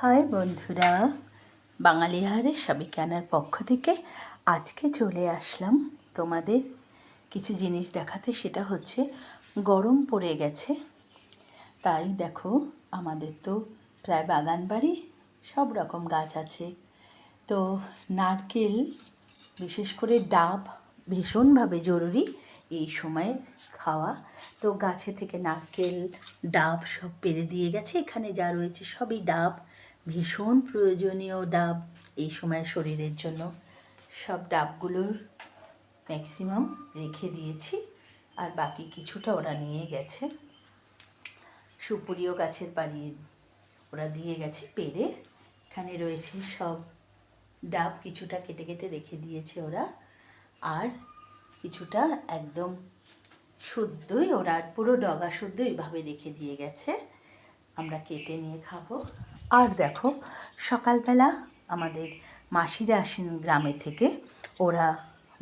High বন্ধুরা, বাঙালি হারে সবাইকে আনার পক্ষ থেকে আজকে চলে আসলাম তোমাদের কিছু জিনিস দেখাতে। সেটা হচ্ছে গরম পড়ে গেছে, তাই দেখো আমাদের তো প্রায় বাগান বাড়ি, সব রকম গাছ আছে। তো নারকেল, বিশেষ করে ডাব ভীষণভাবে জরুরি এই সময়ে খাওয়া। তো গাছে থেকে নারকেল, ডাব সব পেড়ে দিয়ে গেছে। এখানে যা রয়েছে সবই ডাব, ভীষণ প্রয়োজনীয় ডাব এই সময় শরীরের জন্য। সব ডাবগুলোর ম্যাক্সিমাম রেখে দিয়েছি, আর বাকি কিছুটা ওরা নিয়ে গেছে। সুপুরিও গাছের বাড়ি ওরা দিয়ে গেছে পেড়ে। এখানে রয়েছে সব ডাব, কিছুটা কেটে কেটে রেখে দিয়েছে ওরা, আর কিছুটা একদম শুদ্ধই ওরা পুরো ডগা শুদ্ধ এইভাবে রেখে দিয়ে গেছে, আমরা কেটে নিয়ে খাবো। আর দেখো সকালবেলা আমাদের মাসিরা আসেন গ্রামে থেকে, ওরা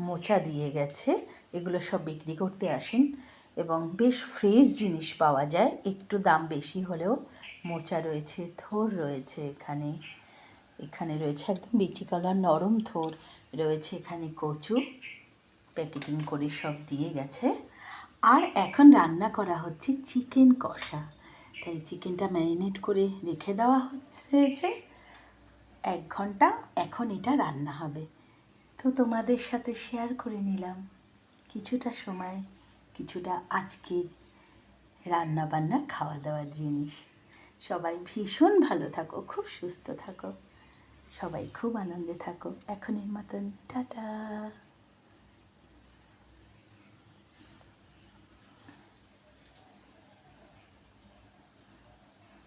মোচা দিয়ে গেছে। এগুলো সব বিক্রি করতে আসেন এবং বেশ ফ্রেশ জিনিস পাওয়া যায়, একটু দাম বেশি হলেও। মোচা রয়েছে, থোর রয়েছে, এখানে রয়েছে একদম বিচি কলার নরম থোর রয়েছে, এখানে কচু প্যাকেটিং করে সব দিয়ে গেছে। আর এখন রান্না করা হচ্ছে চিকেন কষা, তাই চিকেনটা ম্যারিনেট করে রেখে দেওয়া হচ্ছে 1 ঘন্টা। এখন এটা রান্না হবে, তো তোমাদের সাথে শেয়ার করে নিলাম কিছুটা সময়, কিছুটা আজকের রান্না বান্না খাওয়া দাওয়ার জিনিস। সবাই ভীষণ ভালো থাকো, খুব সুস্থ থাকো, সবাই খুব আনন্দে থাকো। এখনের মতন টাটা।